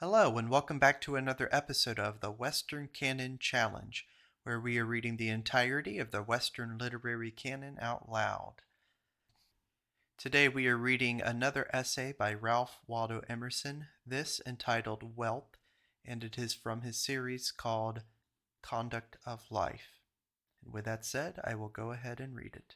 Hello, and welcome back to another episode of the Western Canon Challenge, where we are reading the entirety of the Western literary canon out loud. Today we are reading another essay by Ralph Waldo Emerson, this entitled Wealth, and it is from his series called Conduct of Life. And with that said, I will go ahead and read it.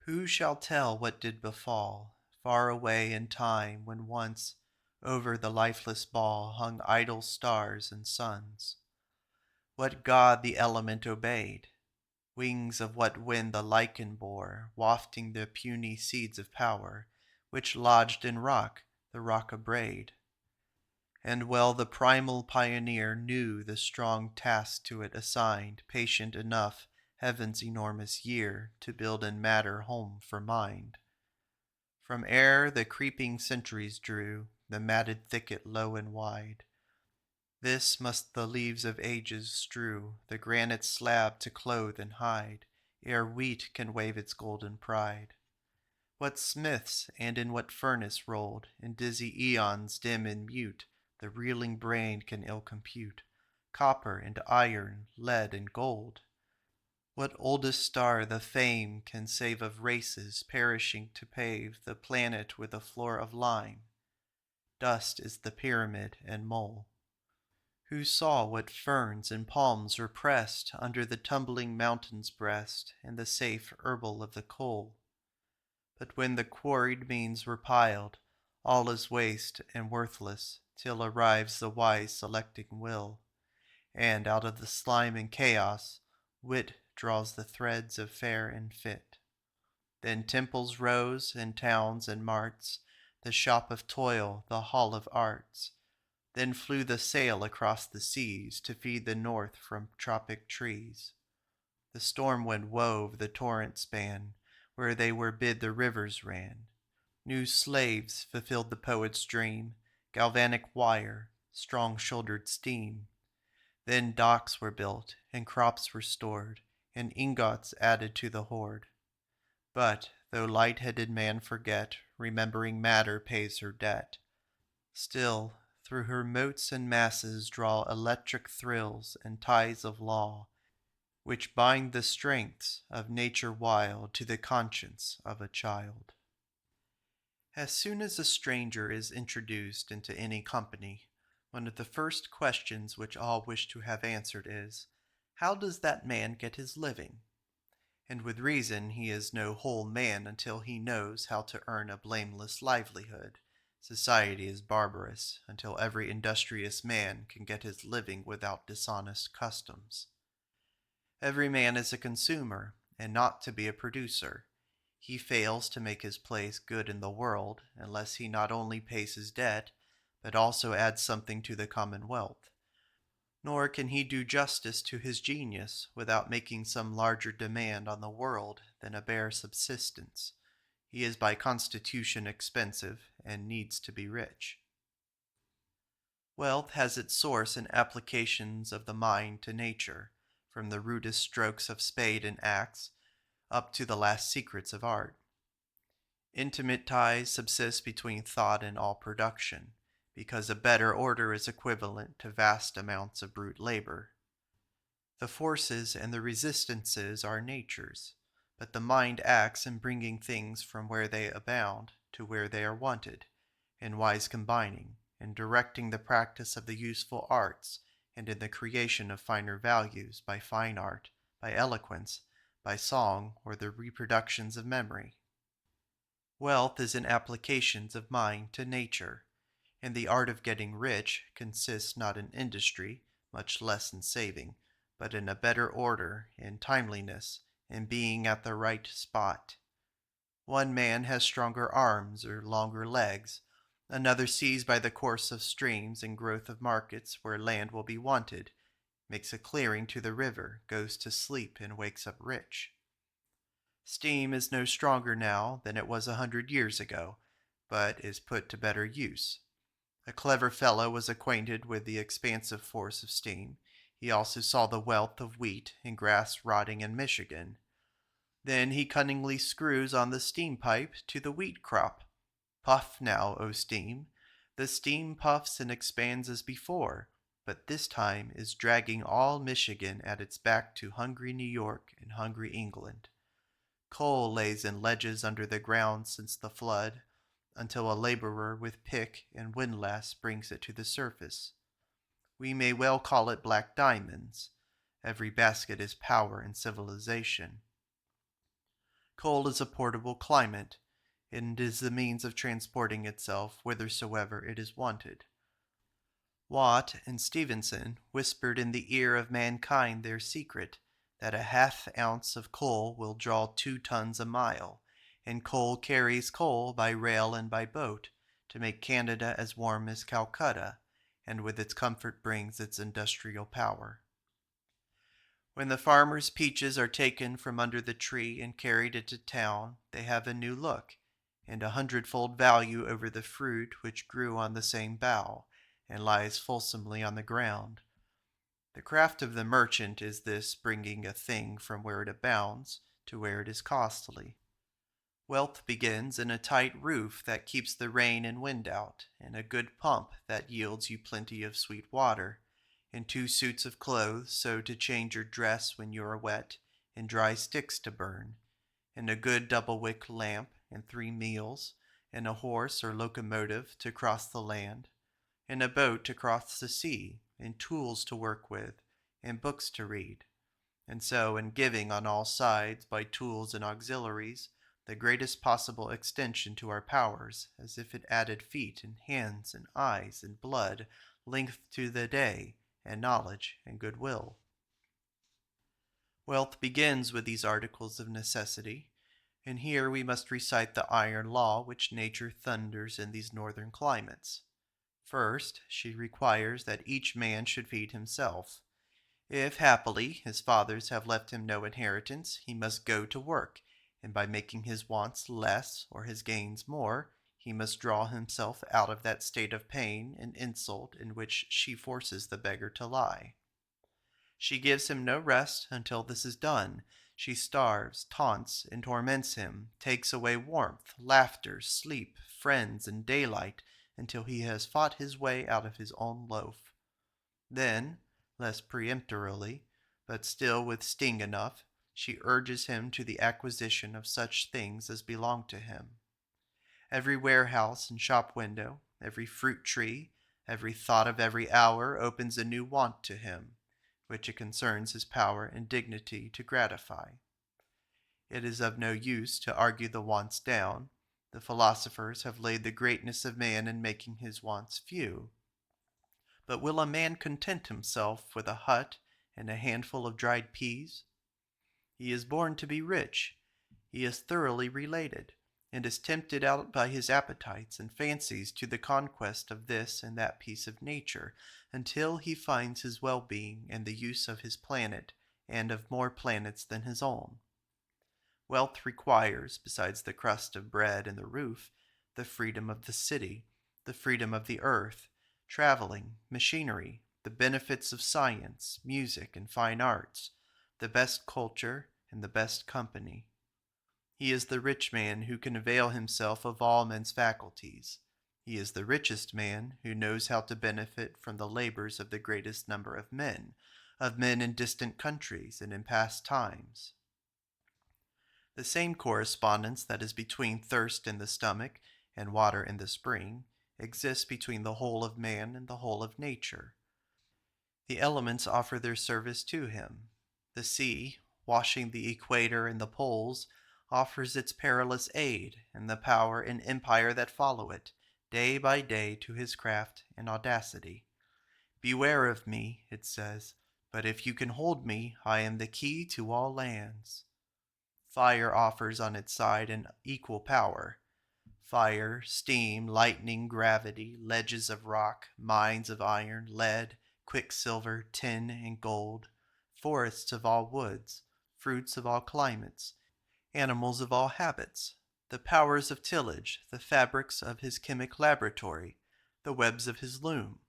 Who shall tell what did befall, far away in time when once over the lifeless ball hung idle stars and suns? What god the element obeyed? Wings of what wind the lichen bore, wafting the puny seeds of power, which lodged in rock, the rock abrade. And well the primal pioneer knew the strong task to it assigned, patient enough heaven's enormous year to build in matter home for mind. From air the creeping centuries drew the matted thicket low and wide. This must the leaves of ages strew, the granite slab to clothe and hide, ere wheat can wave its golden pride. What smiths and in what furnace rolled, in dizzy eons dim and mute, the reeling brain can ill compute, copper and iron, lead and gold. What oldest star the fame can save of races perishing to pave the planet with a floor of lime? Dust is the pyramid and mole. Who saw what ferns and palms were pressed under the tumbling mountain's breast and the safe herbal of the coal? But when the quarried means were piled, all is waste and worthless, till arrives the wise selecting will, and out of the slime and chaos, wit draws the threads of fair and fit. Then temples rose, and towns and marts, the shop of toil, the hall of arts. Then flew the sail across the seas to feed the north from tropic trees. The storm wind wove the torrent span, where they were bid the rivers ran. New slaves fulfilled the poet's dream, galvanic wire, strong-shouldered steam. Then docks were built, and crops were stored, and ingots added to the hoard. But, though light-headed man forget, remembering matter pays her debt, still, through her motes and masses draw electric thrills and ties of law, which bind the strengths of nature wild to the conscience of a child. As soon as a stranger is introduced into any company, one of the first questions which all wish to have answered is, how does that man get his living? And with reason he is no whole man until he knows how to earn a blameless livelihood. Society is barbarous until every industrious man can get his living without dishonest customs. Every man is a consumer, and not to be a producer. He fails to make his place good in the world unless he not only pays his debt, but also adds something to the commonwealth. Nor can he do justice to his genius without making some larger demand on the world than a bare subsistence. He is by constitution expensive and needs to be rich. Wealth has its source in applications of the mind to nature, from the rudest strokes of spade and axe up to the last secrets of art. Intimate ties subsist between thought and all production, because a better order is equivalent to vast amounts of brute labor. The forces and the resistances are nature's, but the mind acts in bringing things from where they abound to where they are wanted, in wise combining, in directing the practice of the useful arts, and in the creation of finer values by fine art, by eloquence, by song, or the reproductions of memory. Wealth is in applications of mind to nature, and the art of getting rich consists not in industry, much less in saving, but in a better order, in timeliness, in being at the right spot. One man has stronger arms or longer legs, another sees by the course of streams and growth of markets where land will be wanted, makes a clearing to the river, goes to sleep and wakes up rich. Steam is no stronger now than it was 100 years ago, but is put to better use. A clever fellow was acquainted with the expansive force of steam. He also saw the wealth of wheat and grass rotting in Michigan. Then he cunningly screws on the steam pipe to the wheat crop. Puff now, O steam! The steam puffs and expands as before, but this time is dragging all Michigan at its back to hungry New York and hungry England. Coal lays in ledges under the ground since the flood, until a laborer with pick and windlass brings it to the surface. We may well call it black diamonds. Every basket is power and civilization. Coal is a portable climate, and is the means of transporting itself whithersoever it is wanted. Watt and Stevenson whispered in the ear of mankind their secret, that a half ounce of coal will draw 2 tons a mile, and coal carries coal by rail and by boat, to make Canada as warm as Calcutta, and with its comfort brings its industrial power. When the farmer's peaches are taken from under the tree and carried into town, they have a new look, and 100-fold value over the fruit which grew on the same bough, and lies fulsomely on the ground. The craft of the merchant is this bringing a thing from where it abounds to where it is costly. Wealth begins in a tight roof that keeps the rain and wind out, and a good pump that yields you plenty of sweet water, and 2 suits of clothes so to change your dress when you are wet, and dry sticks to burn, and a good double-wick lamp, and 3 meals, and a horse or locomotive to cross the land, and a boat to cross the sea, and tools to work with, and books to read. And so in giving on all sides by tools and auxiliaries, the greatest possible extension to our powers, as if it added feet and hands and eyes and blood, length to the day, and knowledge and goodwill. Wealth begins with these articles of necessity, and here we must recite the iron law which nature thunders in these northern climates. First, she requires that each man should feed himself. If, happily, his fathers have left him no inheritance, he must go to work, and by making his wants less or his gains more, he must draw himself out of that state of pain and insult in which she forces the beggar to lie. She gives him no rest until this is done. She starves, taunts, and torments him, takes away warmth, laughter, sleep, friends, and daylight, until he has fought his way out of his own loaf. Then, less peremptorily, but still with sting enough, she urges him to the acquisition of such things as belong to him. Every warehouse and shop window, every fruit tree, every thought of every hour opens a new want to him, which it concerns his power and dignity to gratify. It is of no use to argue the wants down. The philosophers have laid the greatness of man in making his wants few. But will a man content himself with a hut and a handful of dried peas? He is born to be rich. He is thoroughly related, and is tempted out by his appetites and fancies to the conquest of this and that piece of nature, until he finds his well-being in the use of his planet and of more planets than his own. Wealth requires, besides the crust of bread and the roof, the freedom of the city, the freedom of the earth, traveling, machinery, the benefits of science, music, and fine arts, the best culture, and the best company. He is the rich man who can avail himself of all men's faculties. He is the richest man who knows how to benefit from the labors of the greatest number of men in distant countries and in past times. The same correspondence that is between thirst in the stomach and water in the spring exists between the whole of man and the whole of nature. The elements offer their service to him. The sea, washing the equator and the poles, offers its perilous aid, and the power and empire that follow it, day by day to his craft and audacity. Beware of me, it says, but if you can hold me, I am the key to all lands. Fire offers on its side an equal power. Fire, steam, lightning, gravity, ledges of rock, mines of iron, lead, quicksilver, tin, and gold, forests of all woods, fruits of all climates, animals of all habits, the powers of tillage, the fabrics of his chemic laboratory, the webs of his loom,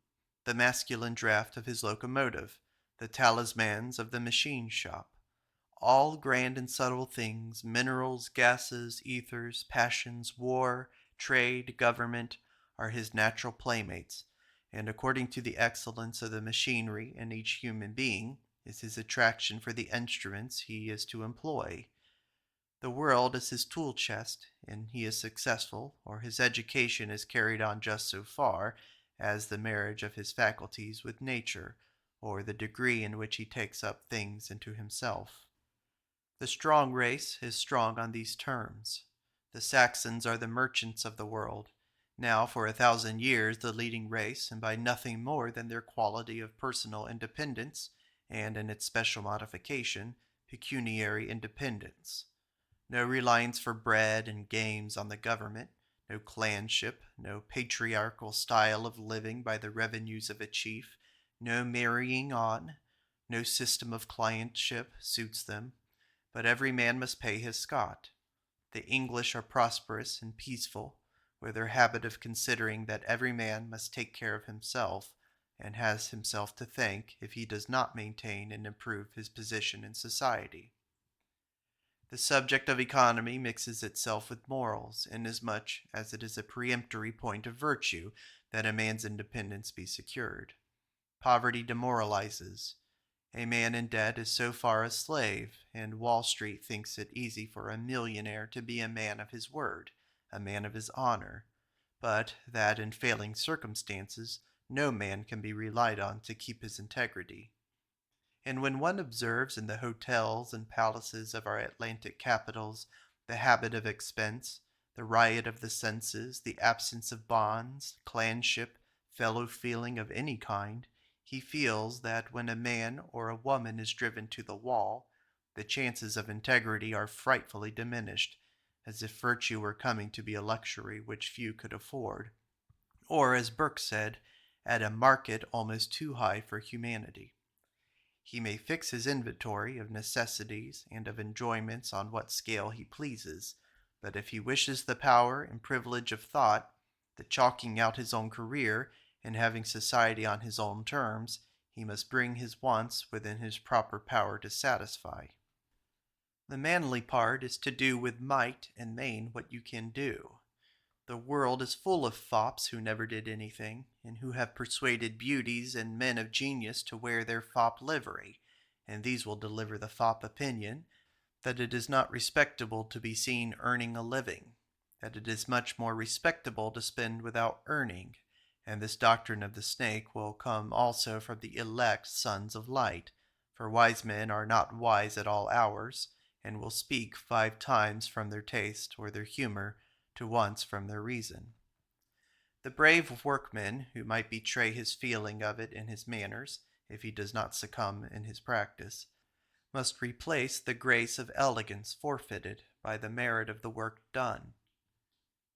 the masculine draft of his locomotive, the talismans of the machine shop. All grand and subtle things, minerals, gases, ethers, passions, war, trade, government, are his natural playmates, and according to the excellence of the machinery in each human being is his attraction for the instruments he is to employ. The world is his tool chest, and he is successful, or his education is carried on just so far as the marriage of his faculties with nature, or the degree in which he takes up things into himself. The strong race is strong on these terms. The Saxons are the merchants of the world, now for 1,000 years the leading race, and by nothing more than their quality of personal independence, and in its special modification, pecuniary independence. No reliance for bread and games on the government, no clanship, no patriarchal style of living by the revenues of a chief, no marrying on, no system of clientship suits them, but every man must pay his scot. The English are prosperous and peaceful, with their habit of considering that every man must take care of himself, and has himself to thank if he does not maintain and improve his position in society. The subject of economy mixes itself with morals, inasmuch as it is a peremptory point of virtue that a man's independence be secured. Poverty demoralizes. A man in debt is so far a slave, and Wall Street thinks it easy for a millionaire to be a man of his word, a man of his honor, but that in failing circumstances no man can be relied on to keep his integrity. And when one observes in the hotels and palaces of our Atlantic capitals the habit of expense, the riot of the senses, the absence of bonds, clanship, fellow feeling of any kind, he feels that when a man or a woman is driven to the wall, the chances of integrity are frightfully diminished, as if virtue were coming to be a luxury which few could afford, or, as Burke said, at a market almost too high for humanity. He may fix his inventory of necessities and of enjoyments on what scale he pleases, but if he wishes the power and privilege of thought, the chalking out his own career, and having society on his own terms, he must bring his wants within his proper power to satisfy. The manly part is to do with might and main what you can do. The world is full of fops who never did anything, and who have persuaded beauties and men of genius to wear their fop livery, and these will deliver the fop opinion that it is not respectable to be seen earning a living, that it is much more respectable to spend without earning, and this doctrine of the snake will come also from the elect sons of light, for wise men are not wise at all hours, and will speak 5 times from their taste or their humor to once from their reason. The brave workman, who might betray his feeling of it in his manners, if he does not succumb in his practice, must replace the grace of elegance forfeited by the merit of the work done.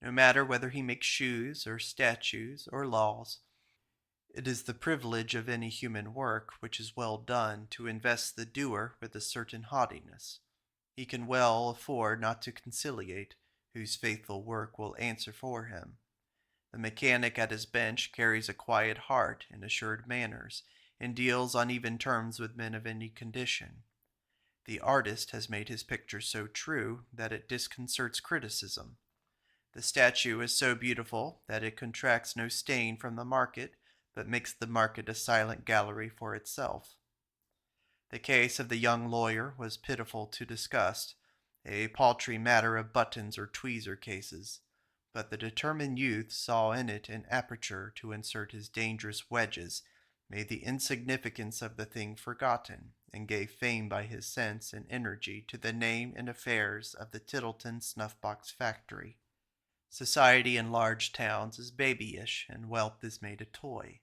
No matter whether he makes shoes or statues or laws, it is the privilege of any human work which is well done to invest the doer with a certain haughtiness. He can well afford not to conciliate, whose faithful work will answer for him. The mechanic at his bench carries a quiet heart and assured manners, and deals on even terms with men of any condition. The artist has made his picture so true that it disconcerts criticism. The statue is so beautiful that it contracts no stain from the market, but makes the market a silent gallery for itself. The case of the young lawyer was pitiful to discuss, a paltry matter of buttons or tweezer cases, but the determined youth saw in it an aperture to insert his dangerous wedges, made the insignificance of the thing forgotten, and gave fame by his sense and energy to the name and affairs of the Tittleton snuff-box factory. Society in large towns is babyish, and wealth is made a toy.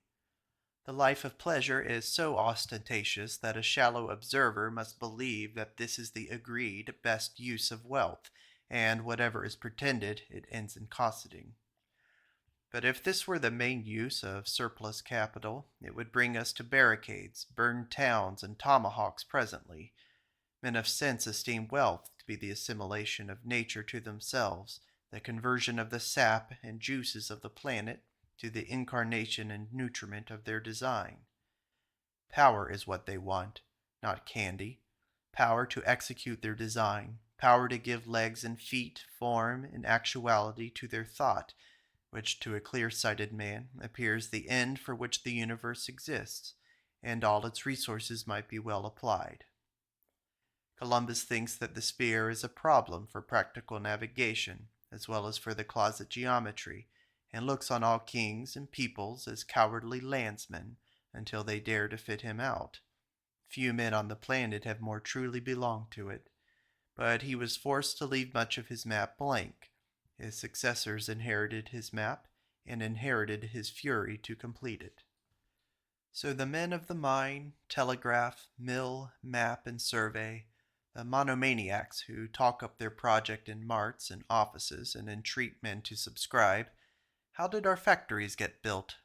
The life of pleasure is so ostentatious that a shallow observer must believe that this is the agreed best use of wealth, and whatever is pretended, it ends in cosseting. But if this were the main use of surplus capital, it would bring us to barricades, burned towns, and tomahawks presently. Men of sense esteem wealth to be the assimilation of nature to themselves, the conversion of the sap and juices of the planet to the incarnation and nutriment of their design. Power is what they want, not candy. Power to execute their design, power to give legs and feet, form and actuality to their thought, which to a clear-sighted man appears the end for which the universe exists, and all its resources might be well applied. Columbus thinks that the sphere is a problem for practical navigation, as well as for the closet geometry, and looks on all kings and peoples as cowardly landsmen until they dare to fit him out. Few men on the planet have more truly belonged to it, but he was forced to leave much of his map blank. His successors inherited his map and inherited his fury to complete it. So the men of the mine, telegraph, mill, map, and survey, the monomaniacs who talk up their project in marts and offices and entreat men to subscribe, how did our factories get built?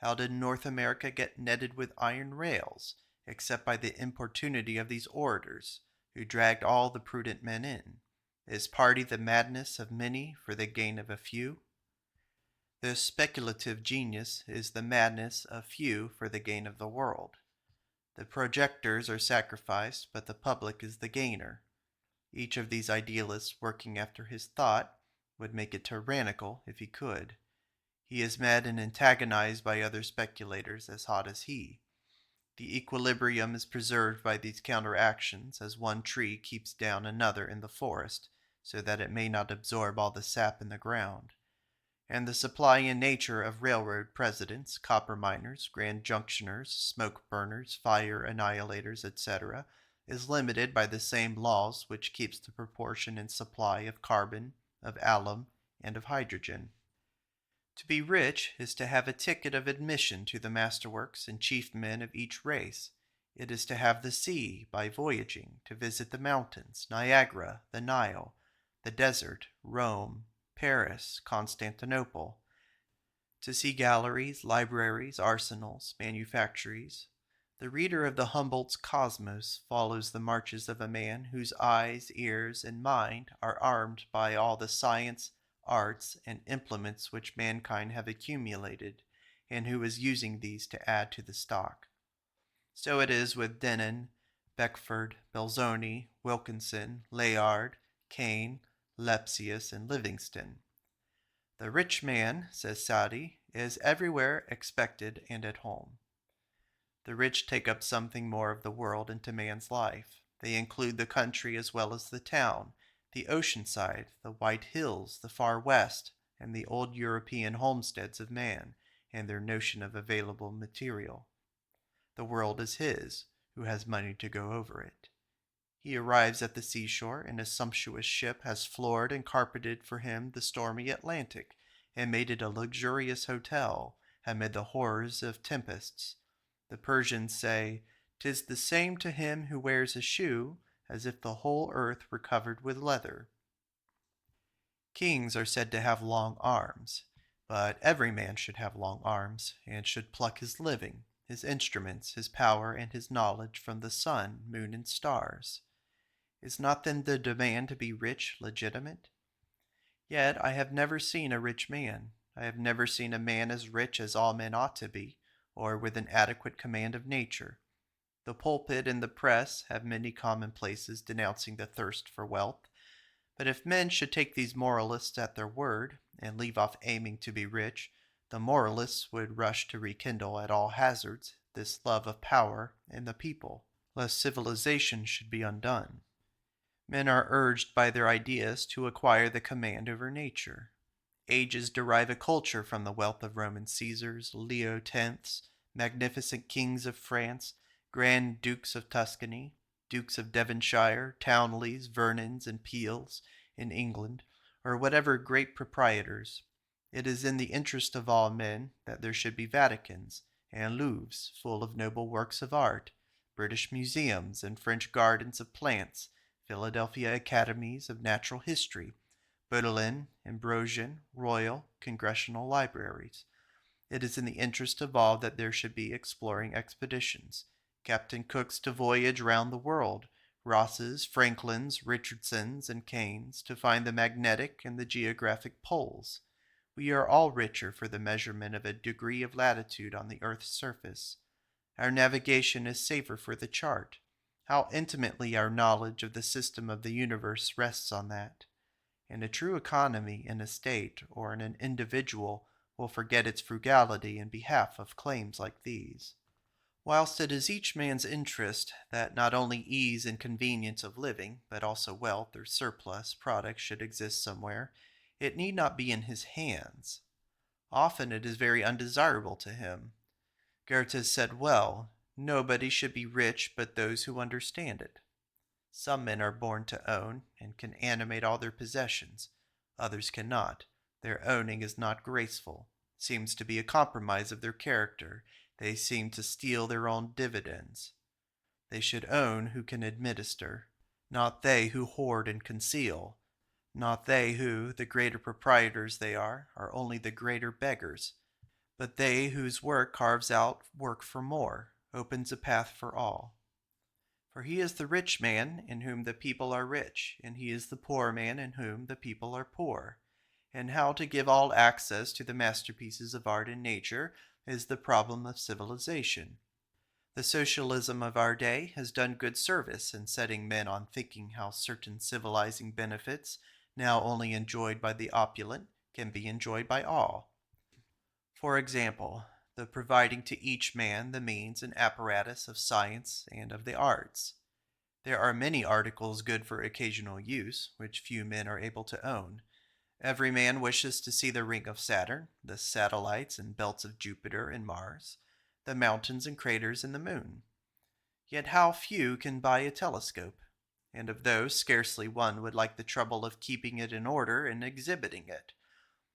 How did North America get netted with iron rails, except by the importunity of these orators, who dragged all the prudent men in? Is party the madness of many for the gain of a few? This speculative genius is the madness of few for the gain of the world. The projectors are sacrificed, but the public is the gainer. Each of these idealists working after his thought would make it tyrannical if he could. He is mad and antagonized by other speculators as hot as he. The equilibrium is preserved by these counteractions as one tree keeps down another in the forest, so that it may not absorb all the sap in the ground. And the supply in nature of railroad presidents, copper miners, grand junctioners, smoke burners, fire annihilators, etc., is limited by the same laws which keeps the proportion in supply of carbon, of alum, and of hydrogen. To be rich is to have a ticket of admission to the masterworks and chief men of each race. It is to have the sea, by voyaging, to visit the mountains, Niagara, the Nile, the desert, Rome, Paris, Constantinople, to see galleries, libraries, arsenals, manufactories. The reader of the Humboldt's Cosmos follows the marches of a man whose eyes, ears, and mind are armed by all the science, arts, and implements which mankind have accumulated, and who is using these to add to the stock. So it is with Denon, Beckford, Belzoni, Wilkinson, Layard, Kane, Lepsius, and Livingston. The rich man, says Saadi, is everywhere expected and at home. The rich take up something more of the world into man's life. They include the country as well as the town, the ocean side, the white hills, the far west, and the old European homesteads of man, and their notion of available material. The world is his, who has money to go over it. He arrives at the seashore, and a sumptuous ship has floored and carpeted for him the stormy Atlantic, and made it a luxurious hotel amid the horrors of tempests. The Persians say, "'Tis the same to him who wears a shoe, as if the whole earth were covered with leather." Kings are said to have long arms, but every man should have long arms, and should pluck his living, his instruments, his power, and his knowledge from the sun, moon, and stars. Is not then the demand to be rich legitimate? Yet I have never seen a rich man. I have never seen a man as rich as all men ought to be, or with an adequate command of nature. The pulpit and the press have many commonplaces denouncing the thirst for wealth, but if men should take these moralists at their word, and leave off aiming to be rich, the moralists would rush to rekindle at all hazards this love of power in the people, lest civilization should be undone. Men are urged by their ideas to acquire the command over nature. Ages derive a culture from the wealth of Roman Caesars, Leo X's, magnificent kings of France, grand dukes of Tuscany, dukes of Devonshire, Townleys, Vernons, and Peels in England, or whatever great proprietors. It is in the interest of all men that there should be Vaticans and Louvres full of noble works of art, British museums and French gardens of plants, Philadelphia academies of natural history, Bodleian, Ambrosian, Royal, Congressional libraries. It is in the interest of all that there should be exploring expeditions, Captain Cooks to voyage round the world, Rosses, Franklins, Richardsons, and Kanes to find the magnetic and the geographic poles. We are all richer for the measurement of a degree of latitude on the earth's surface. Our navigation is safer for the chart. How intimately our knowledge of the system of the universe rests on that. And a true economy in a state or in an individual will forget its frugality in behalf of claims like these. Whilst it is each man's interest that not only ease and convenience of living, but also wealth or surplus products should exist somewhere, it need not be in his hands. Often it is very undesirable to him. Goethe said well, nobody should be rich but those who understand it. Some men are born to own, and can animate all their possessions. Others cannot. Their owning is not graceful, seems to be a compromise of their character. They seem to steal their own dividends. They should own who can administer, not they who hoard and conceal, not they who, the greater proprietors they are only the greater beggars, but they whose work carves out work for more, opens a path for all. For he is the rich man in whom the people are rich, and he is the poor man in whom the people are poor. And how to give all access to the masterpieces of art and nature is the problem of civilization. The socialism of our day has done good service in setting men on thinking how certain civilizing benefits, now only enjoyed by the opulent, can be enjoyed by all. For example, the providing to each man the means and apparatus of science and of the arts. There are many articles good for occasional use, which few men are able to own. Every man wishes to see the ring of Saturn, the satellites and belts of Jupiter and Mars, the mountains and craters in the moon. Yet how few can buy a telescope, and of those scarcely one would like the trouble of keeping it in order and exhibiting it.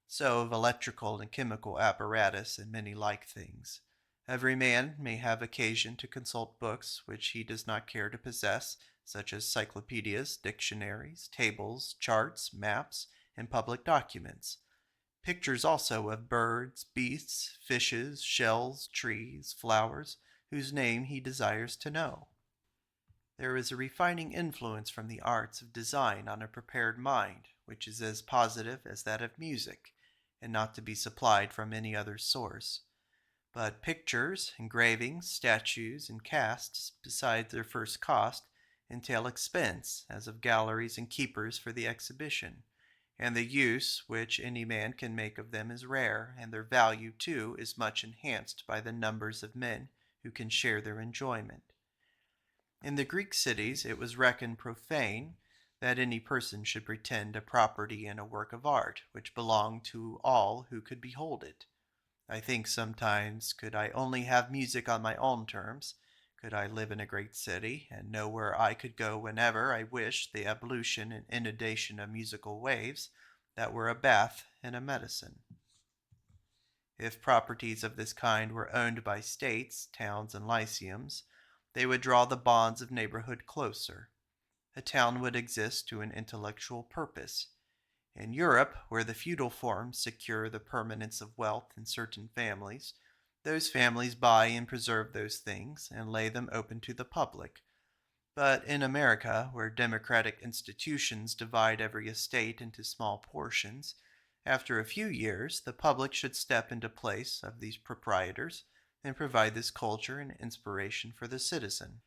So of electrical and chemical apparatus and many like things. Every man may have occasion to consult books which he does not care to possess, such as cyclopedias, dictionaries, tables, charts, maps, and public documents. Pictures also of birds, beasts, fishes, shells, trees, flowers, whose name he desires to know. There is a refining influence from the arts of design on a prepared mind, which is as positive as that of music, and not to be supplied from any other source. But pictures, engravings, statues, and casts, besides their first cost, entail expense, as of galleries and keepers for the exhibition, and the use which any man can make of them is rare, and their value, too, is much enhanced by the numbers of men who can share their enjoyment. In the Greek cities it was reckoned profane that any person should pretend a property in a work of art which belonged to all who could behold it. I think sometimes, could I only have music on my own terms, could I live in a great city, and know where I could go whenever I wished the ablution and inundation of musical waves, that were a bath and a medicine. If properties of this kind were owned by states, towns, and lyceums, they would draw the bonds of neighborhood closer. A town would exist to an intellectual purpose. In Europe, where the feudal forms secure the permanence of wealth in certain families, those families buy and preserve those things and lay them open to the public. But in America, where democratic institutions divide every estate into small portions, after a few years the public should step into place of these proprietors and provide this culture and inspiration for the citizen.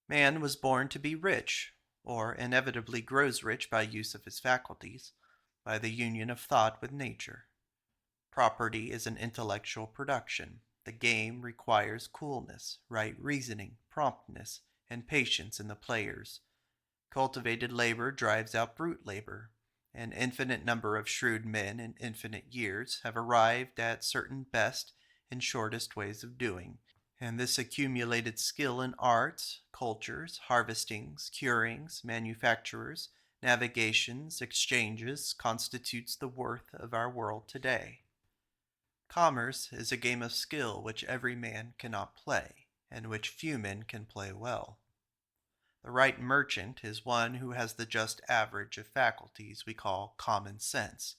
Man was born to be rich, or inevitably grows rich by use of his faculties, by the union of thought with nature. Property is an intellectual production. The game requires coolness, right reasoning, promptness, and patience in the players. Cultivated labor drives out brute labor. An infinite number of shrewd men in infinite years have arrived at certain best and shortest ways of doing, and this accumulated skill in arts, cultures, harvestings, curings, manufactures, navigations, exchanges, constitutes the worth of our world today. Commerce is a game of skill which every man cannot play, and which few men can play well. The right merchant is one who has the just average of faculties we call common sense,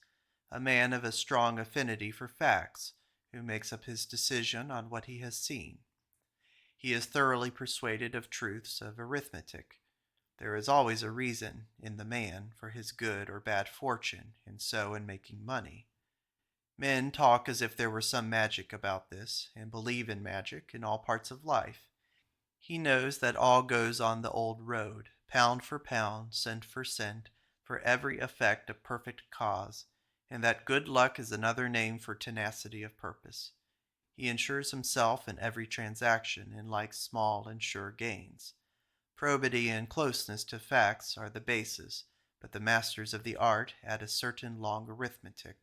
a man of a strong affinity for facts, who makes up his decision on what he has seen. He is thoroughly persuaded of truths of arithmetic. There is always a reason in the man for his good or bad fortune, and so in making money. Men talk as if there were some magic about this, and believe in magic in all parts of life. He knows that all goes on the old road, pound for pound, cent for every effect a perfect cause, and that good luck is another name for tenacity of purpose. He insures himself in every transaction and likes small and sure gains. Probity and closeness to facts are the basis, but the masters of the art add a certain long arithmetic.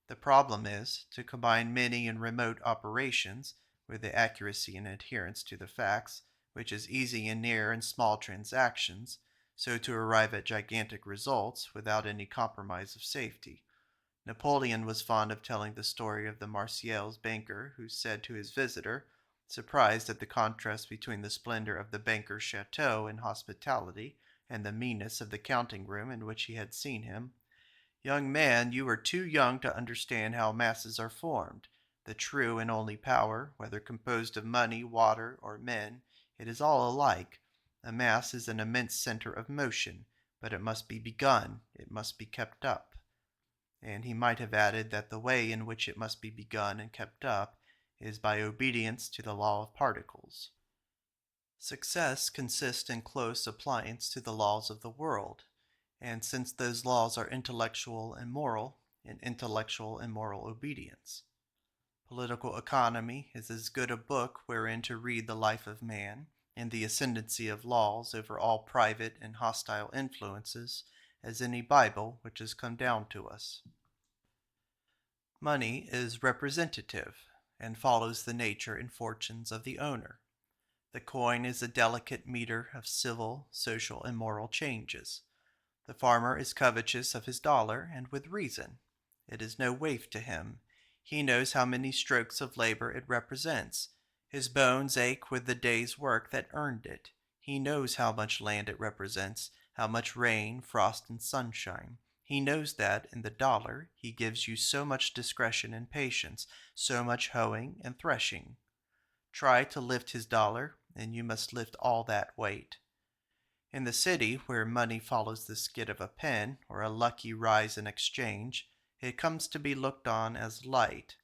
The problem is to combine many and remote operations with the accuracy and adherence to the facts, which is easy in near and small transactions, so to arrive at gigantic results without any compromise of safety. Napoleon was fond of telling the story of the Marseilles banker who said to his visitor, surprised at the contrast between the splendor of the banker's chateau and hospitality and the meanness of the counting room in which he had seen him, "Young man, you are too young to understand how masses are formed. The true and only power, whether composed of money, water, or men, it is all alike. A mass is an immense center of motion, but it must be begun, it must be kept up." And he might have added that the way in which it must be begun and kept up is by obedience to the law of particles. Success consists in close appliance to the laws of the world, and since those laws are intellectual and moral, in intellectual and moral obedience. Political economy is as good a book wherein to read the life of man and the ascendancy of laws over all private and hostile influences as any Bible which has come down to us. Money is representative and follows the nature and fortunes of the owner. The coin is a delicate meter of civil, social, and moral changes. The farmer is covetous of his dollar, and with reason. It is no waif to him. He knows how many strokes of labor it represents. His bones ache with the day's work that earned it. He knows how much land it represents, how much rain, frost, and sunshine. He knows that, in the dollar, he gives you so much discretion and patience, so much hoeing and threshing. Try to lift his dollar, and you must lift all that weight. In the city, where money follows the skid of a pen or a lucky rise in exchange, it comes to be looked on as light.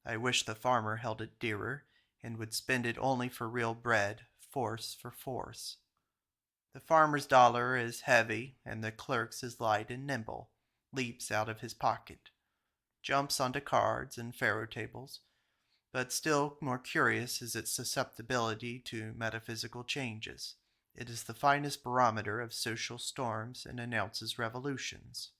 I wish the farmer held it dearer, and would spend it only for real bread, force for force. The farmer's dollar is heavy, and the clerk's is light and nimble, leaps out of his pocket, jumps onto cards and faro tables, but still more curious is its susceptibility to metaphysical changes. It is the finest barometer of social storms and announces revolutions.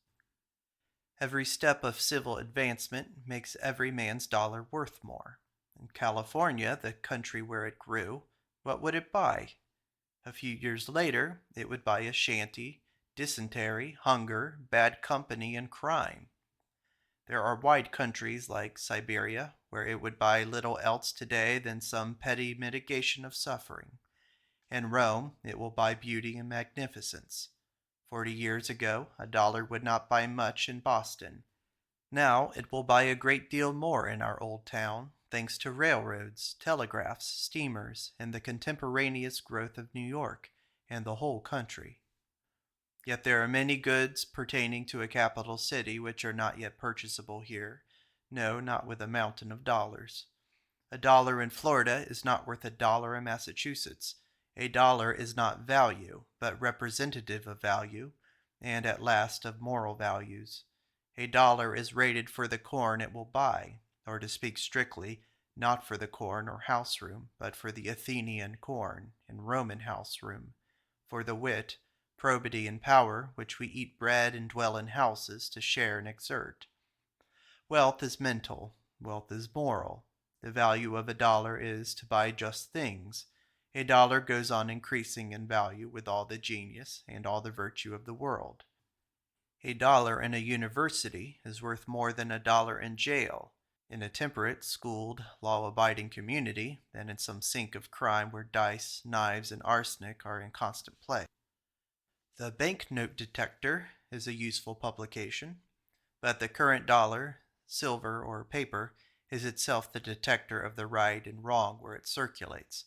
Every step of civil advancement makes every man's dollar worth more. In California, the country where it grew, what would it buy? A few years later, it would buy a shanty, dysentery, hunger, bad company, and crime. There are wide countries like Siberia, where it would buy little else today than some petty mitigation of suffering. In Rome, it will buy beauty and magnificence. 40 years ago, a dollar would not buy much in Boston. Now it will buy a great deal more in our old town, thanks to railroads, telegraphs, steamers, and the contemporaneous growth of New York and the whole country. Yet there are many goods pertaining to a capital city which are not yet purchasable here, no, not with a mountain of dollars. A dollar in Florida is not worth a dollar in Massachusetts. A dollar is not value, but representative of value, and at last of moral values. A dollar is rated for the corn it will buy, or to speak strictly, not for the corn or house room, but for the Athenian corn and Roman house room, for the wit, probity, and power which we eat bread and dwell in houses to share and exert. Wealth is mental, wealth is moral. The value of a dollar is to buy just things. A dollar goes on increasing in value with all the genius and all the virtue of the world. A dollar in a university is worth more than a dollar in jail, in a temperate, schooled, law-abiding community, than in some sink of crime where dice, knives, and arsenic are in constant play. The banknote detector is a useful publication, but the current dollar, silver, or paper is itself the detector of the right and wrong where it circulates.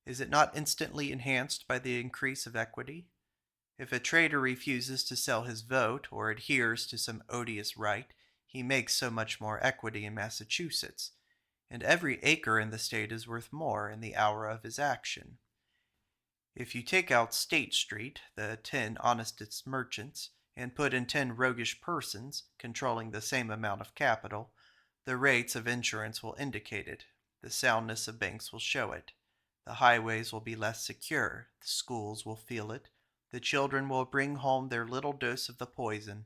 Is it not instantly enhanced by the increase of equity? If a trader refuses to sell his vote or adheres to some odious right, he makes so much more equity in Massachusetts, and every acre in the state is worth more in the hour of his action. If you take out State Street, the 10 honestest merchants, and put in 10 roguish persons, controlling the same amount of capital, the rates of insurance will indicate it, the soundness of banks will show it, the highways will be less secure, the schools will feel it, the children will bring home their little dose of the poison,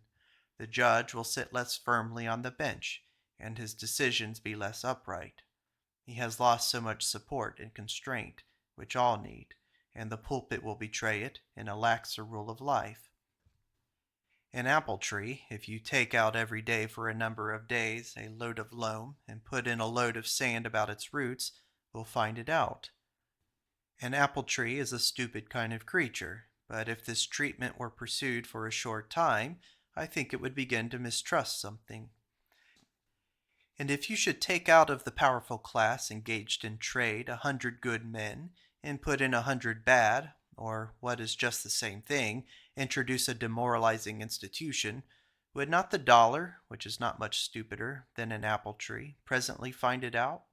the judge will sit less firmly on the bench, and his decisions be less upright. He has lost so much support and constraint, which all need, and the pulpit will betray it in a laxer rule of life. An apple tree, if you take out every day for a number of days a load of loam and put in a load of sand about its roots, will find it out. An apple tree is a stupid kind of creature, but if this treatment were pursued for a short time, I think it would begin to mistrust something. And if you should take out of the powerful class engaged in trade 100 good men, and put in 100 bad, or what is just the same thing, introduce a demoralizing institution, would not the dollar, which is not much stupider than an apple tree, presently find it out?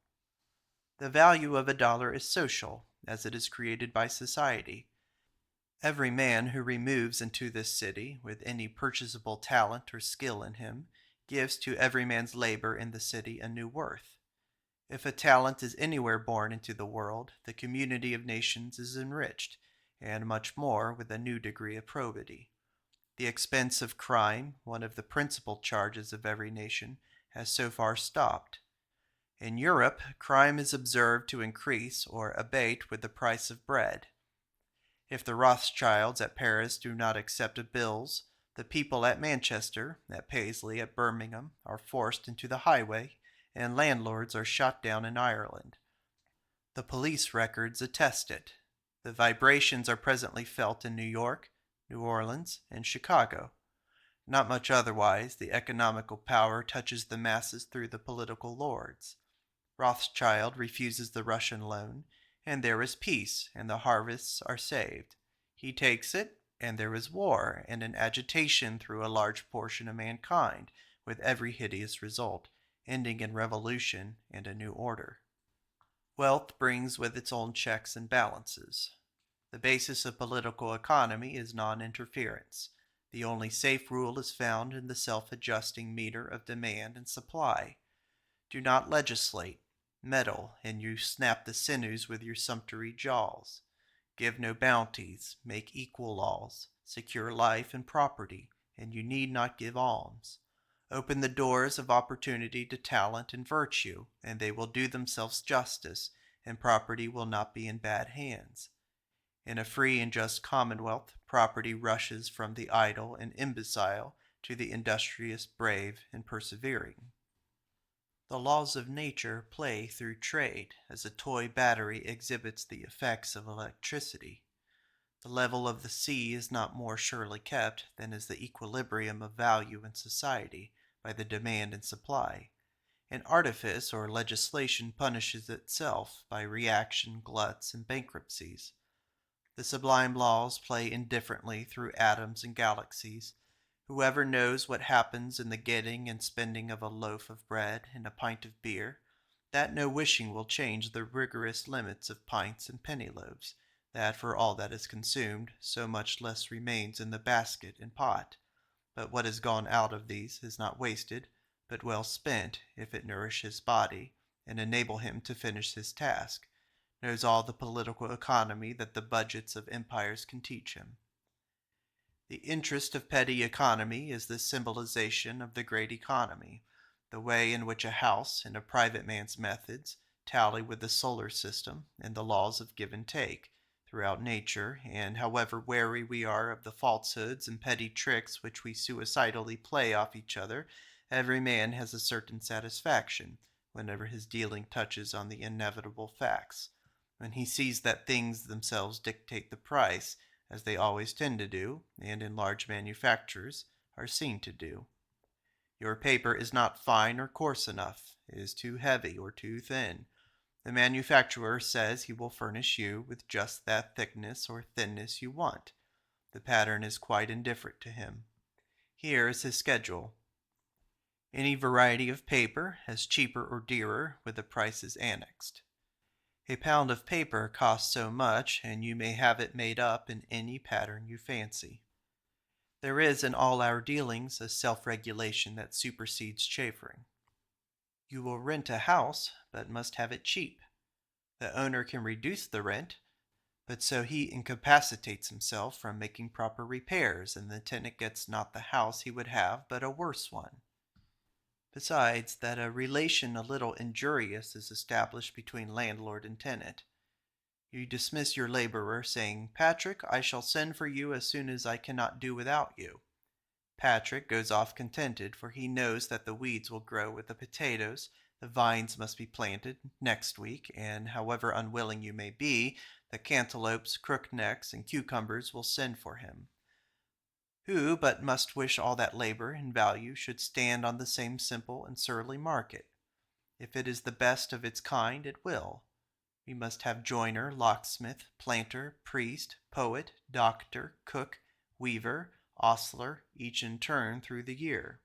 The value of a dollar is social, as it is created by society. Every man who removes into this city with any purchasable talent or skill in him gives to every man's labor in the city a new worth. If a talent is anywhere born into the world, the community of nations is enriched, and much more with a new degree of probity. The expense of crime, one of the principal charges of every nation, has so far stopped. In Europe, crime is observed to increase or abate with the price of bread. If the Rothschilds at Paris do not accept bills, the people at Manchester, at Paisley, at Birmingham are forced into the highway, and landlords are shot down in Ireland. The police records attest it. The vibrations are presently felt in New York, New Orleans, and Chicago. Not much otherwise, the economical power touches the masses through the political lords. Rothschild refuses the Russian loan, and there is peace, and the harvests are saved. He takes it, and there is war, and an agitation through a large portion of mankind, with every hideous result, ending in revolution and a new order. Wealth brings with its own checks and balances. The basis of political economy is non-interference. The only safe rule is found in the self-adjusting meter of demand and supply. Do not legislate, meddle, and you snap the sinews with your sumptuary jaws. Give no bounties, make equal laws, secure life and property, and you need not give alms. Open the doors of opportunity to talent and virtue, and they will do themselves justice, and property will not be in bad hands. In a free and just commonwealth, property rushes from the idle and imbecile to the industrious, brave, and persevering. The laws of nature play through trade, as a toy battery exhibits the effects of electricity. The level of the sea is not more surely kept than is the equilibrium of value in society by the demand and supply. And artifice or legislation punishes itself by reaction, gluts, and bankruptcies. The sublime laws play indifferently through atoms and galaxies. Whoever knows what happens in the getting and spending of a loaf of bread and a pint of beer, that no wishing will change the rigorous limits of pints and penny loaves, that for all that is consumed, so much less remains in the basket and pot. But what is gone out of these is not wasted, but well spent, if it nourish his body, and enable him to finish his task, knows all the political economy that the budgets of empires can teach him. The interest of petty economy is the symbolization of the great economy, the way in which a house and a private man's methods tally with the solar system and the laws of give and take throughout nature, and however wary we are of the falsehoods and petty tricks which we suicidally play off each other, every man has a certain satisfaction whenever his dealing touches on the inevitable facts, when he sees that things themselves dictate the price, as they always tend to do, and in large manufactures are seen to do. Your paper is not fine or coarse enough, it is too heavy or too thin. The manufacturer says he will furnish you with just that thickness or thinness you want. The pattern is quite indifferent to him. Here is his schedule. Any variety of paper, as cheaper or dearer, with the prices annexed. A pound of paper costs so much, and you may have it made up in any pattern you fancy. There is in all our dealings a self-regulation that supersedes chaffering. You will rent a house, but must have it cheap. The owner can reduce the rent, but so he incapacitates himself from making proper repairs, and the tenant gets not the house he would have, but a worse one. Besides, that a relation a little injurious is established between landlord and tenant. You dismiss your laborer, saying, "Patrick, I shall send for you as soon as I cannot do without you." Patrick goes off contented, for he knows that the weeds will grow with the potatoes, the vines must be planted next week, and however unwilling you may be, the cantaloupes, crooknecks, and cucumbers will send for him. Who but must wish all that labor and value should stand on the same simple and surly market? If it is the best of its kind, it will. We must have joiner, locksmith, planter, priest, poet, doctor, cook, weaver, ostler, each in turn through the year.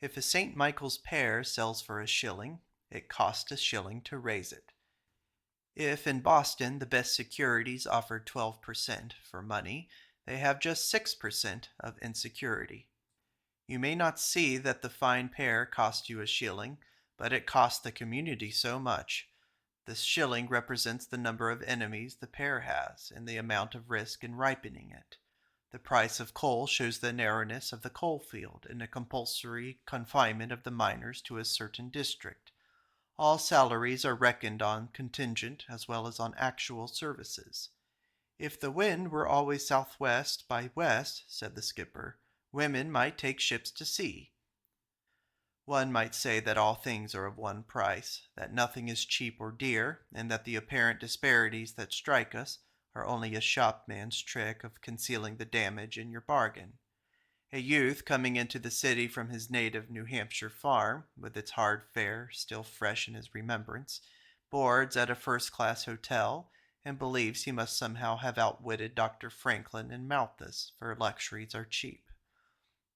If a St. Michael's pear sells for a shilling, it costs a shilling to raise it. If in Boston the best securities offer 12% for money, they have just 6% of insecurity. You may not see that the fine pear cost you a shilling, but it costs the community so much. The shilling represents the number of enemies the pear has, and the amount of risk in ripening it. The price of coal shows the narrowness of the coal field, and the compulsory confinement of the miners to a certain district. All salaries are reckoned on contingent as well as on actual services. If the wind were always southwest by west, said the skipper, women might take ships to sea. One might say that all things are of one price, that nothing is cheap or dear, and that the apparent disparities that strike us are only a shopman's trick of concealing the damage in your bargain. A youth coming into the city from his native New Hampshire farm, with its hard fare still fresh in his remembrance, boards at a first-class hotel, and believes he must somehow have outwitted Dr. Franklin and Malthus, for luxuries are cheap.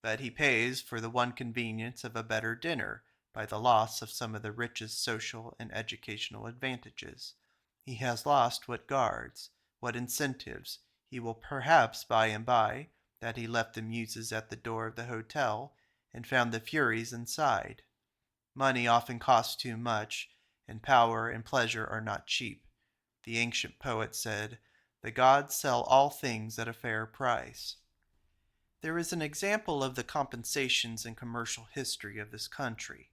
But he pays for the one convenience of a better dinner by the loss of some of the richest social and educational advantages. He has lost what guards, what incentives he will perhaps by and by, that he left the muses at the door of the hotel and found the furies inside. Money often costs too much, and power and pleasure are not cheap. The ancient poet said, "The gods sell all things at a fair price." There is an example of the compensations in commercial history of this country.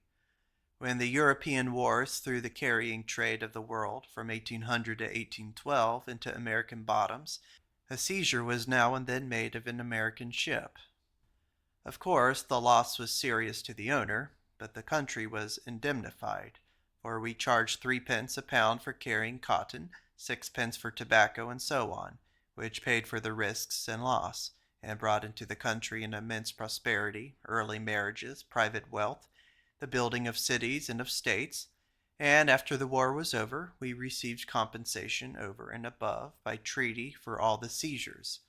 When the European wars threw the carrying trade of the world from 1800 to 1812 into American bottoms, a seizure was now and then made of an American ship. Of course, the loss was serious to the owner, but the country was indemnified, for we charged 3 pence a pound for carrying cotton, 6 pence for tobacco, and so on, which paid for the risks and loss, and brought into the country an immense prosperity, early marriages, private wealth, the building of cities and of states, and after the war was over, we received compensation over and above by treaty for all the seizures.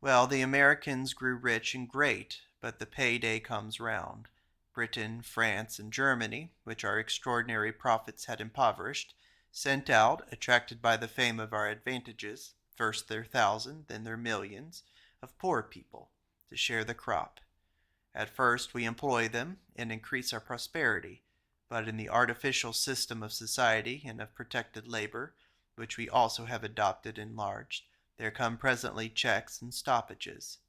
Well, the Americans grew rich and great, but the payday comes round. Britain, France, and Germany, which our extraordinary profits had impoverished, sent out, attracted by the fame of our advantages, first their thousand, then their millions, of poor people, to share the crop. At first we employ them and increase our prosperity, but in the artificial system of society and of protected labor, which we also have adopted and enlarged, there come presently checks and stoppages.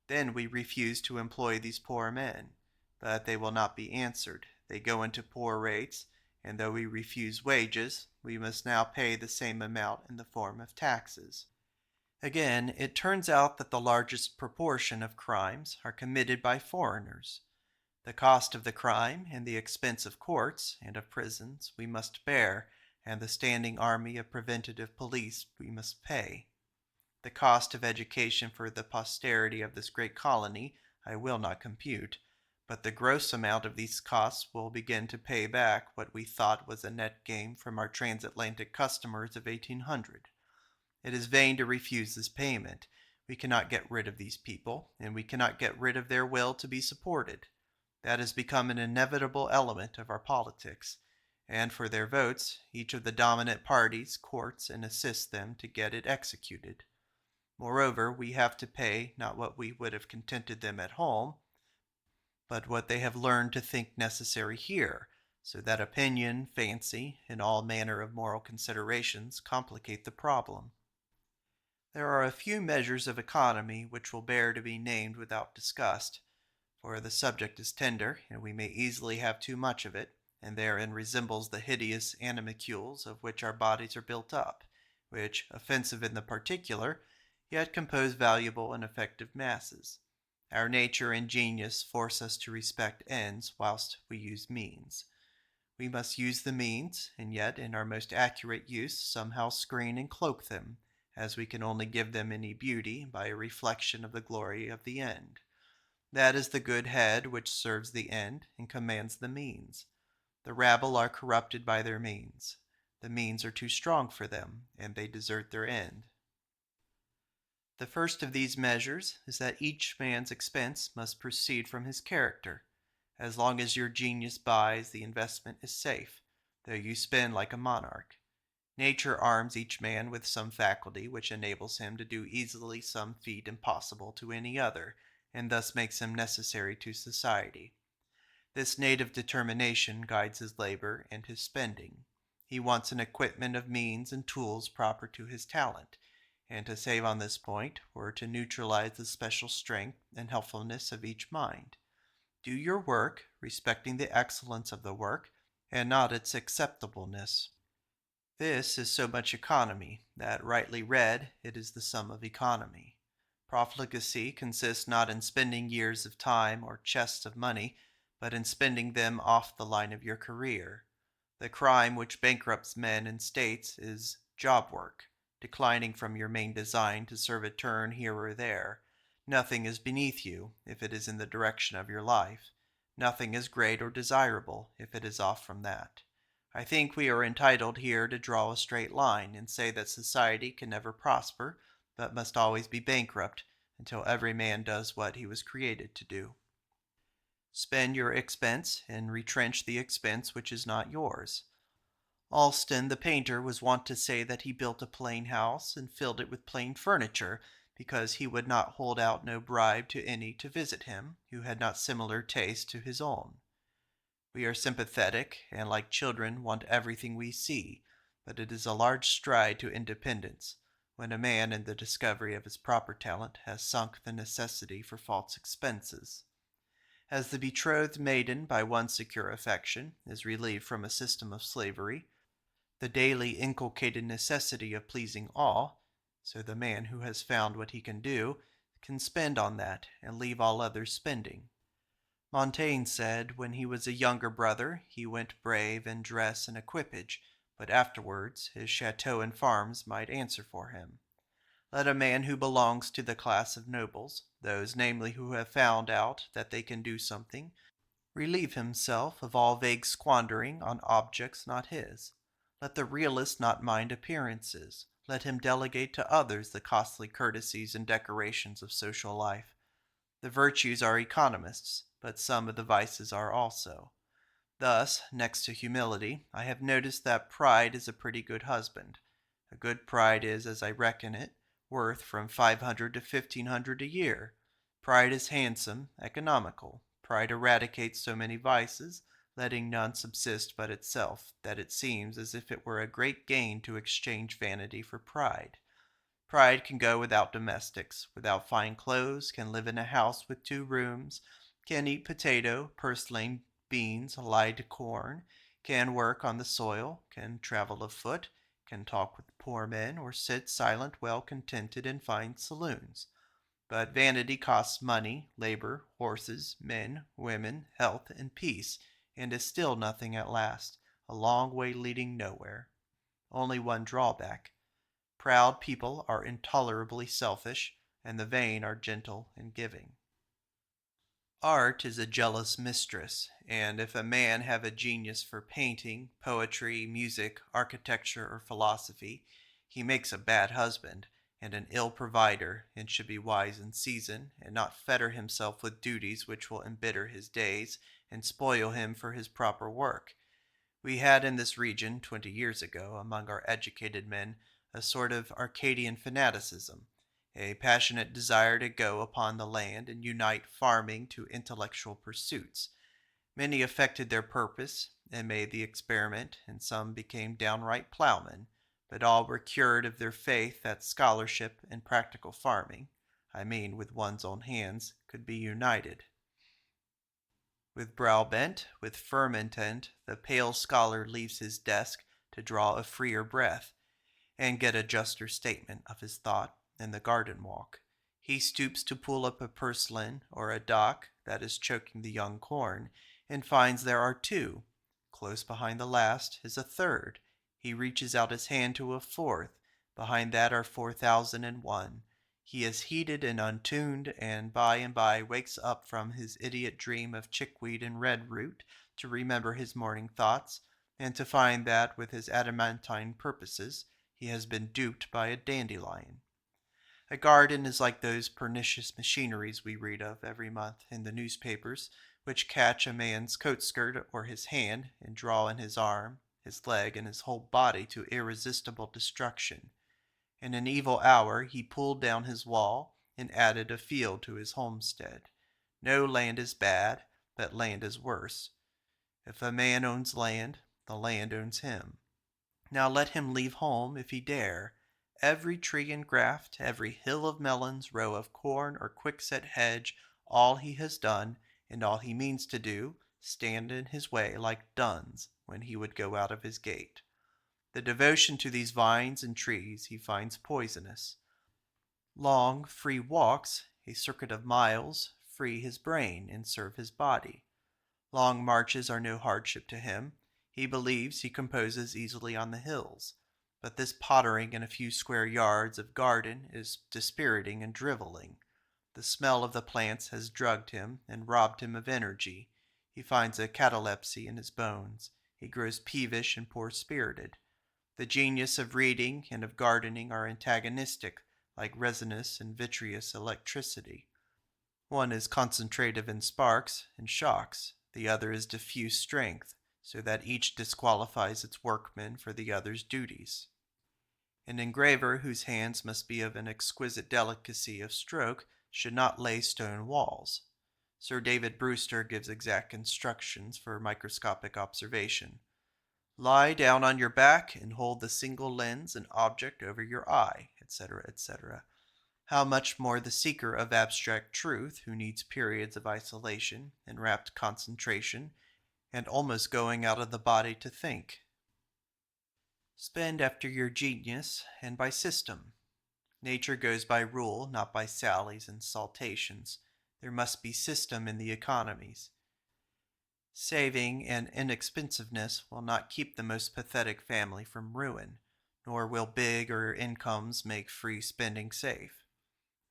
Then we refuse to employ these poor men, but they will not be answered. They go into poor rates, and though we refuse wages, we must now pay the same amount in the form of taxes. Again, it turns out that the largest proportion of crimes are committed by foreigners. The cost of the crime and the expense of courts and of prisons we must bear, and the standing army of preventative police we must pay. The cost of education for the posterity of this great colony I will not compute, but the gross amount of these costs will begin to pay back what we thought was a net gain from our transatlantic customers of 1800. It is vain to refuse this payment. We cannot get rid of these people, and we cannot get rid of their will to be supported. That has become an inevitable element of our politics, and for their votes, each of the dominant parties courts and assists them to get it executed. Moreover, we have to pay not what we would have contented them at home, but what they have learned to think necessary here, so that opinion, fancy, and all manner of moral considerations complicate the problem. There are a few measures of economy which will bear to be named without disgust, for the subject is tender, and we may easily have too much of it, and therein resembles the hideous animalcules of which our bodies are built up, which, offensive in the particular, yet compose valuable and effective masses. Our nature and genius force us to respect ends whilst we use means. We must use the means, and yet in our most accurate use somehow screen and cloak them, as we can only give them any beauty by a reflection of the glory of the end. That is the good head which serves the end and commands the means. The rabble are corrupted by their means. The means are too strong for them, and they desert their end. The first of these measures is that each man's expense must proceed from his character. As long as your genius buys, the investment is safe, though you spend like a monarch. Nature arms each man with some faculty which enables him to do easily some feat impossible to any other, and thus makes him necessary to society. This native determination guides his labor and his spending. He wants an equipment of means and tools proper to his talent, and to save on this point, or to neutralize the special strength and helpfulness of each mind. Do your work, respecting the excellence of the work, and not its acceptableness. This is so much economy, that rightly read, it is the sum of economy. Profligacy consists not in spending years of time or chests of money, but in spending them off the line of your career. The crime which bankrupts men and states is job work, declining from your main design to serve a turn here or there. Nothing is beneath you, if it is in the direction of your life. Nothing is great or desirable, if it is off from that. I think we are entitled here to draw a straight line and say that society can never prosper, but must always be bankrupt until every man does what he was created to do. Spend your expense and retrench the expense which is not yours. Alston the painter was wont to say that he built a plain house and filled it with plain furniture, because he would not hold out no bribe to any to visit him who had not similar taste to his own. We are sympathetic, and like children want everything we see, but it is a large stride to independence, when a man in the discovery of his proper talent has sunk the necessity for false expenses. As the betrothed maiden by one secure affection is relieved from a system of slavery, the daily inculcated necessity of pleasing all, so the man who has found what he can do can spend on that and leave all others spending. Montaigne said when he was a younger brother he went brave in dress and equipage, but afterwards his chateaux and farms might answer for him. Let a man who belongs to the class of nobles, those namely who have found out that they can do something, relieve himself of all vague squandering on objects not his. Let the realist not mind appearances. Let him delegate to others the costly courtesies and decorations of social life. The virtues are economists, but some of the vices are also. Thus, next to humility, I have noticed that pride is a pretty good husband. A good pride is, as I reckon it, worth from 500 to 1500 a year. Pride is handsome, economical. Pride eradicates so many vices, letting none subsist but itself, that it seems as if it were a great gain to exchange vanity for pride. Pride can go without domestics, without fine clothes, can live in a house with 2 rooms, can eat potato, purslane, beans, light corn, can work on the soil, can travel afoot, can talk with poor men, or sit silent, well contented in fine saloons. But vanity costs money, labor, horses, men, women, health, and peace, and is still nothing at last, a long way leading nowhere. Only one drawback. Proud people are intolerably selfish, and the vain are gentle in giving. Art is a jealous mistress, and if a man have a genius for painting, poetry, music, architecture, or philosophy, he makes a bad husband and an ill provider, and should be wise in season, and not fetter himself with duties which will embitter his days and spoil him for his proper work. We had in this region 20 years ago, among our educated men, a sort of Arcadian fanaticism, a passionate desire to go upon the land and unite farming to intellectual pursuits. Many affected their purpose and made the experiment, and some became downright plowmen, but all were cured of their faith that scholarship and practical farming, I mean with one's own hands, could be united. With brow bent, with firm intent, the pale scholar leaves his desk to draw a freer breath and get a juster statement of his thought in the garden walk. He stoops to pull up a purslane or a dock that is choking the young corn, and finds there are two. Close behind the last is a third. He reaches out his hand to a fourth. Behind that are 4,001. He is heated and untuned, and by wakes up from his idiot dream of chickweed and red root to remember his morning thoughts, and to find that with his adamantine purposes he has been duped by a dandelion. A garden is like those pernicious machineries we read of every month in the newspapers, which catch a man's coat skirt or his hand and draw in his arm, his leg, and his whole body to irresistible destruction. In an evil hour he pulled down his wall and added a field to his homestead. No land is bad, but land is worse. If a man owns land, the land owns him. Now let him leave home if he dare. Every tree and graft, every hill of melons, row of corn, or quickset hedge, all he has done, and all he means to do, stand in his way like duns when he would go out of his gate. The devotion to these vines and trees he finds poisonous. Long, free walks, a circuit of miles, free his brain and serve his body. Long marches are no hardship to him. He believes he composes easily on the hills, but this pottering in a few square yards of garden is dispiriting and driveling. The smell of the plants has drugged him and robbed him of energy. He finds a catalepsy in his bones. He grows peevish and poor-spirited. The genius of reading and of gardening are antagonistic, like resinous and vitreous electricity. One is concentrative in sparks and shocks, the other is diffuse strength, so that each disqualifies its workman for the other's duties. An engraver whose hands must be of an exquisite delicacy of stroke should not lay stone walls. Sir David Brewster gives exact instructions for microscopic observation. Lie down on your back and hold the single lens and object over your eye, etc., etc. How much more the seeker of abstract truth, who needs periods of isolation and rapt concentration, and almost going out of the body to think. Spend after your genius and by system. Nature goes by rule, not by sallies and saltations. There must be system in the economies. Saving and inexpensiveness will not keep the most pathetic family from ruin, nor will big or incomes make free spending safe.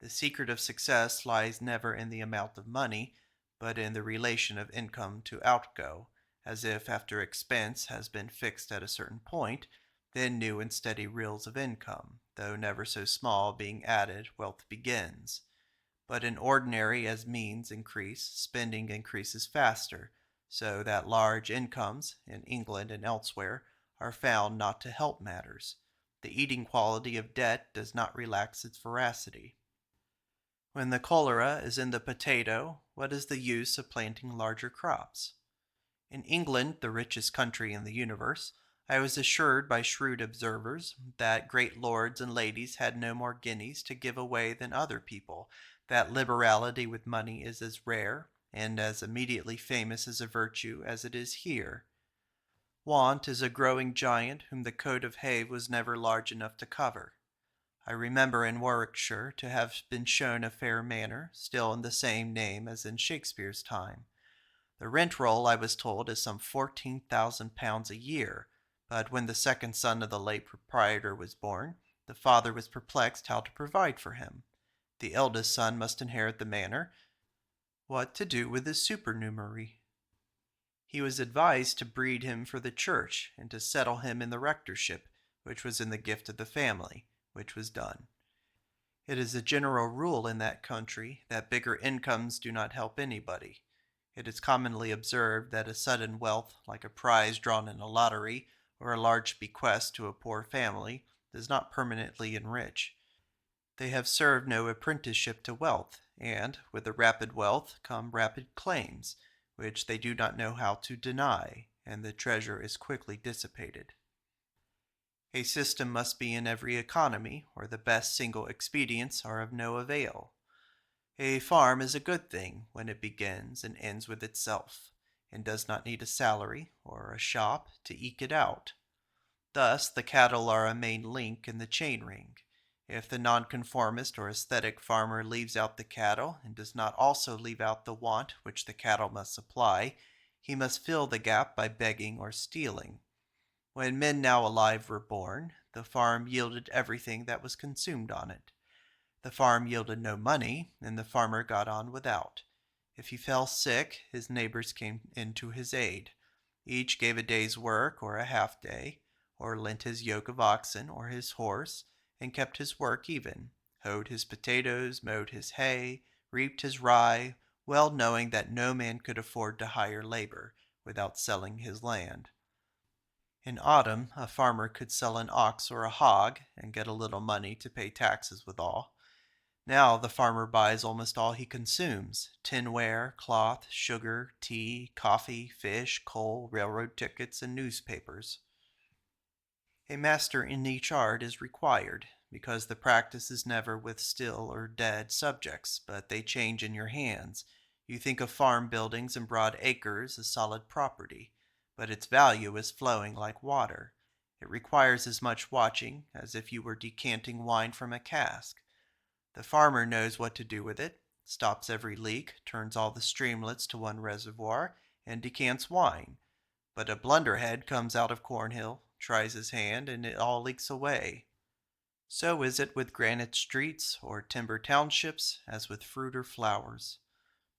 The secret of success lies never in the amount of money, but in the relation of income to outgo, as if after expense has been fixed at a certain point, then new and steady reels of income, though never so small, being added, wealth begins. But in ordinary as means increase, spending increases faster, so that large incomes, in England and elsewhere, are found not to help matters. The eating quality of debt does not relax its veracity. When the cholera is in the potato, what is the use of planting larger crops? In England, the richest country in the universe, I was assured by shrewd observers that great lords and ladies had no more guineas to give away than other people, that liberality with money is as rare and as immediately famous as a virtue as it is here. Want is a growing giant whom the coat of hay was never large enough to cover. I remember in Warwickshire to have been shown a fair manor, still in the same name as in Shakespeare's time. The rent roll, I was told, is some £14,000 a year, but when the second son of the late proprietor was born, the father was perplexed how to provide for him. The eldest son must inherit the manor. What to do with his supernumerary? He was advised to breed him for the church and to settle him in the rectorship, which was in the gift of the family, which was done. It is a general rule in that country that bigger incomes do not help anybody. It is commonly observed that a sudden wealth, like a prize drawn in a lottery, or a large bequest to a poor family, does not permanently enrich. They have served no apprenticeship to wealth, and with the rapid wealth come rapid claims, which they do not know how to deny, and the treasure is quickly dissipated. A system must be in every economy, or the best single expedients are of no avail. A farm is a good thing when it begins and ends with itself, and does not need a salary or a shop to eke it out. Thus, the cattle are a main link in the chain ring. If the nonconformist or aesthetic farmer leaves out the cattle and does not also leave out the want which the cattle must supply, he must fill the gap by begging or stealing. When men now alive were born, the farm yielded everything that was consumed on it. The farm yielded no money, and the farmer got on without. If he fell sick, his neighbors came in to his aid. Each gave a day's work or a half day, or lent his yoke of oxen or his horse, and kept his work even, hoed his potatoes, mowed his hay, reaped his rye, well knowing that no man could afford to hire labor without selling his land. In autumn, a farmer could sell an ox or a hog and get a little money to pay taxes withal. Now the farmer buys almost all he consumes: tinware, cloth, sugar, tea, coffee, fish, coal, railroad tickets, and newspapers. A master in each art is required, because the practice is never with still or dead subjects, but they change in your hands. You think of farm buildings and broad acres as solid property, but its value is flowing like water. It requires as much watching as if you were decanting wine from a cask. The farmer knows what to do with it, stops every leak, turns all the streamlets to one reservoir, and decants wine. But a blunderhead comes out of Cornhill, tries his hand, and it all leaks away. So is it with granite streets or timber townships as with fruit or flowers.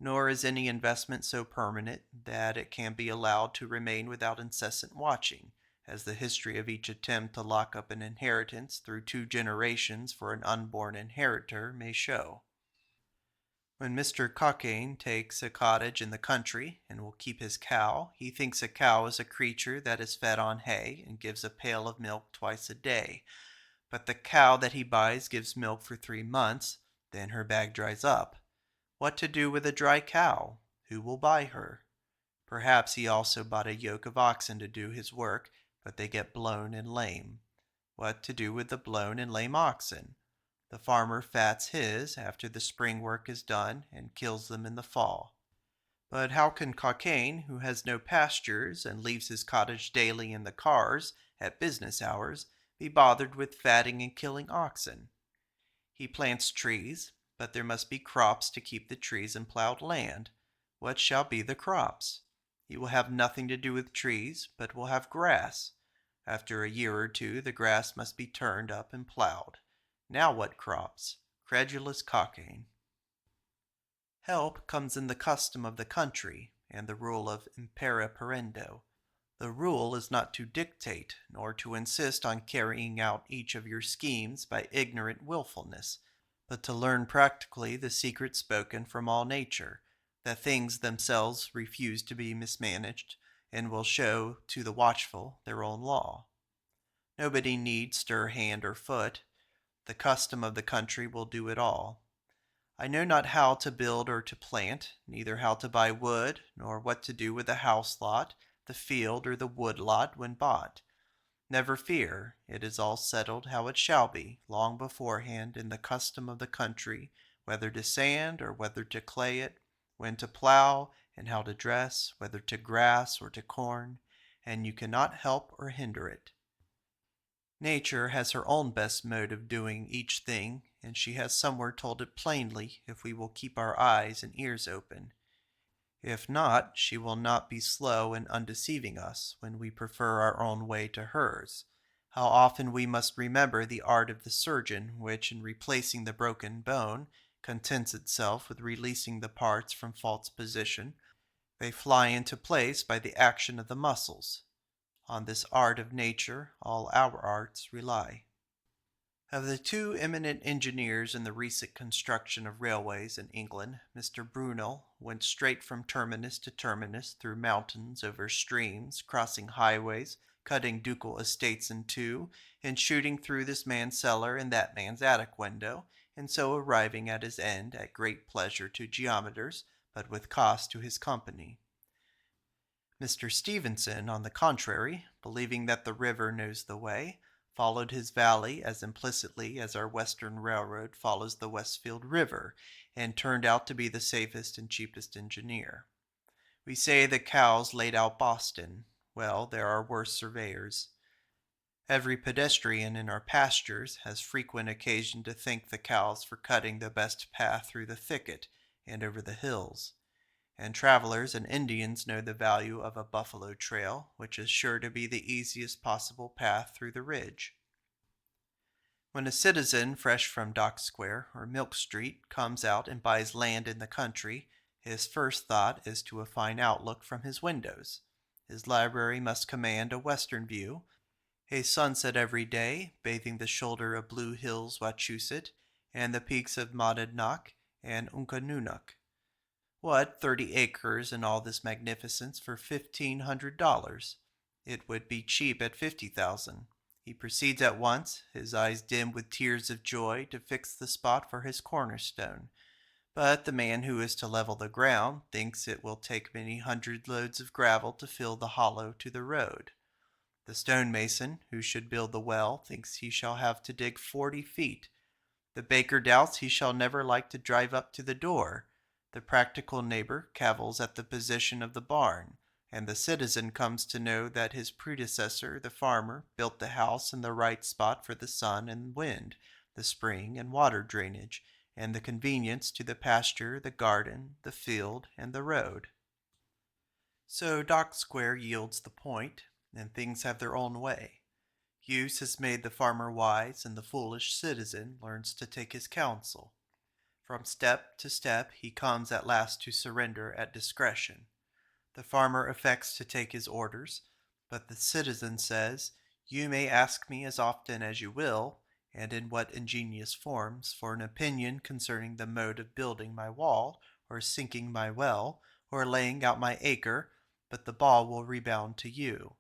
Nor is any investment so permanent that it can be allowed to remain without incessant watching, as the history of each attempt to lock up an inheritance through 2 generations for an unborn inheritor may show. When Mr. Cockayne takes a cottage in the country and will keep his cow, he thinks a cow is a creature that is fed on hay and gives a pail of milk twice a day. But the cow that he buys gives milk for 3 months, then her bag dries up. What to do with a dry cow? Who will buy her? Perhaps he also bought a yoke of oxen to do his work, but they get blown and lame. What to do with the blown and lame oxen? The farmer fats his after the spring work is done and kills them in the fall. But how can Cockayne, who has no pastures and leaves his cottage daily in the cars at business hours, be bothered with fatting and killing oxen? He plants trees, but there must be crops to keep the trees in plowed land. What shall be the crops? He will have nothing to do with trees, but will have grass. After a year or two, the grass must be turned up and plowed. Now what crops? Credulous Cockayne. Help comes in the custom of the country and the rule of impera parendo. The rule is not to dictate, nor to insist on carrying out each of your schemes by ignorant willfulness, but to learn practically the secret spoken from all nature, that things themselves refuse to be mismanaged, and will show to the watchful their own law. Nobody need stir hand or foot. The custom of the country will do it all. I know not how to build or to plant, neither how to buy wood, nor what to do with the house lot, the field, or the wood lot when bought. Never fear, it is all settled how it shall be, long beforehand in the custom of the country, whether to sand or whether to clay it, when to plow, and how to dress, whether to grass or to corn, and you cannot help or hinder it. Nature has her own best mode of doing each thing, and she has somewhere told it plainly if we will keep our eyes and ears open. If not, she will not be slow in undeceiving us when we prefer our own way to hers. How often we must remember the art of the surgeon, which, in replacing the broken bone, contents itself with releasing the parts from false position. They fly into place by the action of the muscles. On this art of nature all our arts rely. Of the 2 eminent engineers in the recent construction of railways in England, Mr. Brunel went straight from terminus to terminus through mountains, over streams, crossing highways, cutting ducal estates in two, and shooting through this man's cellar and that man's attic window, and so arriving at his end at great pleasure to geometers, but with cost to his company. Mr. Stevenson, on the contrary, believing that the river knows the way, followed his valley as implicitly as our Western Railroad follows the Westfield River, and turned out to be the safest and cheapest engineer. We say the cows laid out Boston. Well, there are worse surveyors. Every pedestrian in our pastures has frequent occasion to thank the cows for cutting the best path through the thicket and over the hills. And travelers and Indians know the value of a buffalo trail, which is sure to be the easiest possible path through the ridge. When a citizen fresh from Dock Square or Milk Street comes out and buys land in the country, his first thought is to a fine outlook from his windows. His library must command a western view, a sunset every day, bathing the shoulder of Blue Hills, Wachusett, and the peaks of Monadnock and Uncanoonock. What, 30 acres and all this magnificence for $1,500? It would be cheap at 50,000. He proceeds at once, his eyes dim with tears of joy, to fix the spot for his cornerstone. But the man who is to level the ground thinks it will take many hundred loads of gravel to fill the hollow to the road. The stonemason who should build the well thinks he shall have to dig 40 feet. The baker doubts he shall never like to drive up to the door. The practical neighbor cavils at the position of the barn, and the citizen comes to know that his predecessor, the farmer, built the house in the right spot for the sun and wind, the spring and water drainage, and the convenience to the pasture, the garden, the field, and the road. So Dock Square yields the point, and things have their own way. Use has made the farmer wise, and the foolish citizen learns to take his counsel. From step to step he comes at last to surrender at discretion. The farmer affects to take his orders, but the citizen says, "You may ask me as often as you will, and in what ingenious forms, for an opinion concerning the mode of building my wall, or sinking my well, or laying out my acre, but the ball will rebound to you.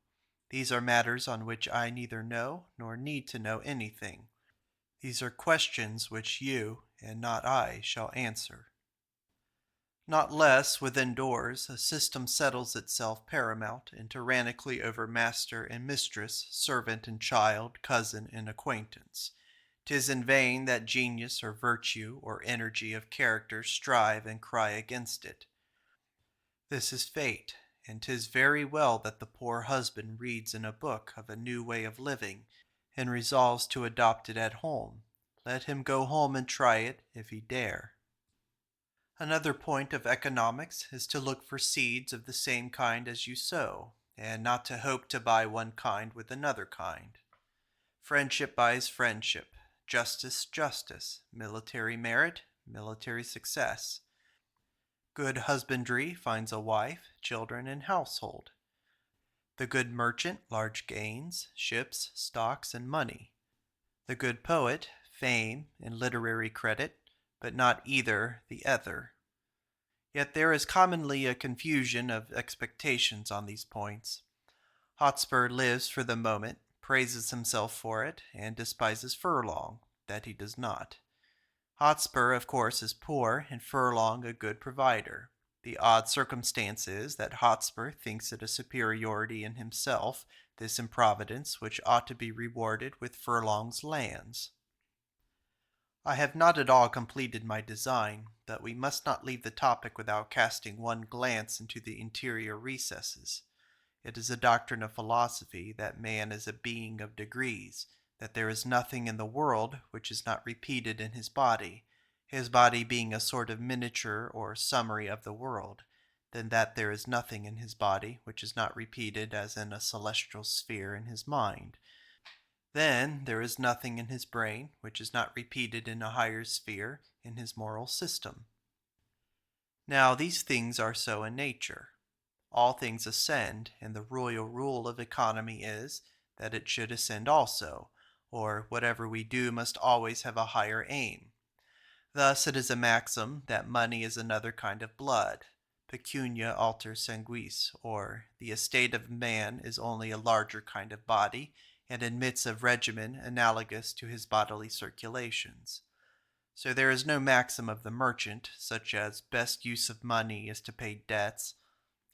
These are matters on which I neither know nor need to know anything. These are questions which you, and not I, shall answer." Not less within doors, a system settles itself paramount and tyrannically over master and mistress, servant and child, cousin and acquaintance. 'Tis in vain that genius or virtue or energy of character strive and cry against it. This is fate, and 'tis very well that the poor husband reads in a book of a new way of living, and resolves to adopt it at home. Let him go home and try it, if he dare. Another point of economics is to look for seeds of the same kind as you sow, and not to hope to buy one kind with another kind. Friendship buys friendship, justice justice, military merit, military success. Good husbandry finds a wife, children, and household. The good merchant, large gains, ships, stocks, and money. The good poet, fame and literary credit, but not either the other. Yet there is commonly a confusion of expectations on these points. Hotspur lives for the moment, praises himself for it, and despises Furlong, that he does not. Hotspur, of course, is poor, and Furlong a good provider. The odd circumstance is that Hotspur thinks it a superiority in himself, this improvidence which ought to be rewarded with Furlong's lands. I have not at all completed my design, but we must not leave the topic without casting one glance into the interior recesses. It is a doctrine of philosophy that man is a being of degrees, that there is nothing in the world which is not repeated in his body being a sort of miniature or summary of the world, then that there is nothing in his body which is not repeated as in a celestial sphere in his mind. Then there is nothing in his brain which is not repeated in a higher sphere in his moral system. Now these things are so in nature. All things ascend, and the royal rule of economy is that it should ascend also, or whatever we do must always have a higher aim. Thus it is a maxim that money is another kind of blood, pecunia alter sanguis, or the estate of man is only a larger kind of body, and admits of regimen analogous to his bodily circulations. So there is no maxim of the merchant, such as best use of money is to pay debts,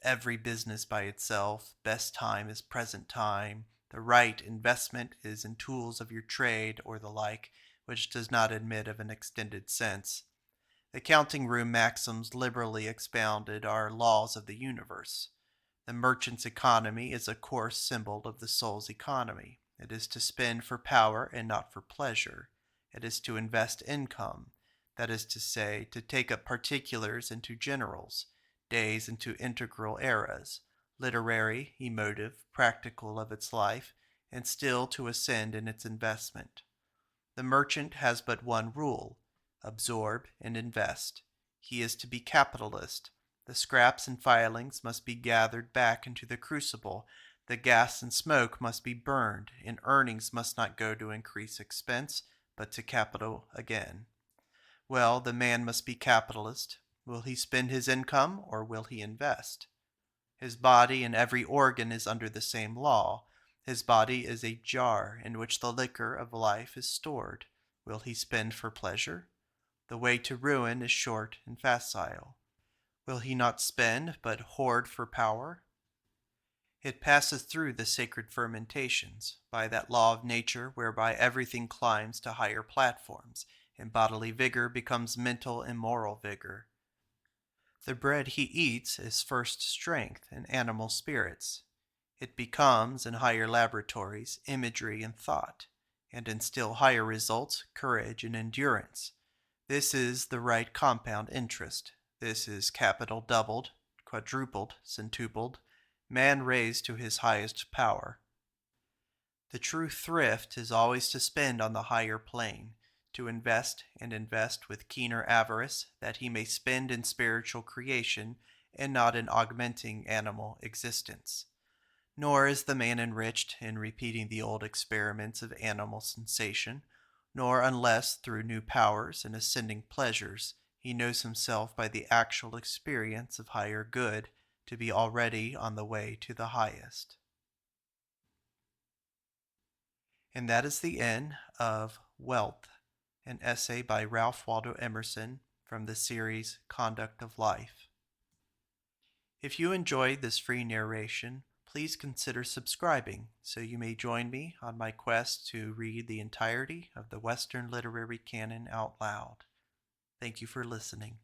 every business by itself, best time is present time, the right investment is in tools of your trade, or the like, which does not admit of an extended sense. The counting room maxims liberally expounded are laws of the universe. The merchant's economy is a coarse symbol of the soul's economy. It is to spend for power and not for pleasure. It is to invest income, that is to say, to take up particulars into generals, days into integral eras, literary, emotive, practical of its life, and still to ascend in its investment. The merchant has but one rule: absorb and invest. He is to be capitalist. The scraps and filings must be gathered back into the crucible, the gas and smoke must be burned, and earnings must not go to increase expense, but to capital again. Well, the man must be capitalist. Will he spend his income, or will he invest? His body and every organ is under the same law. His body is a jar in which the liquor of life is stored. Will he spend for pleasure? The way to ruin is short and facile. Will he not spend, but hoard for power? It passes through the sacred fermentations, by that law of nature whereby everything climbs to higher platforms, and bodily vigor becomes mental and moral vigor. The bread he eats is first strength and animal spirits. It becomes, in higher laboratories, imagery and thought, and in still higher results, courage and endurance. This is the right compound interest. This is capital doubled, quadrupled, centupled, man raised to his highest power. The true thrift is always to spend on the higher plane, to invest and invest with keener avarice, that he may spend in spiritual creation and not in augmenting animal existence. Nor is the man enriched in repeating the old experiments of animal sensation, nor unless through new powers and ascending pleasures he knows himself by the actual experience of higher good to be already on the way to the highest. And that is the end of Wealth, an essay by Ralph Waldo Emerson from the series Conduct of Life. If you enjoyed this free narration, please consider subscribing so you may join me on my quest to read the entirety of the Western literary canon out loud. Thank you for listening.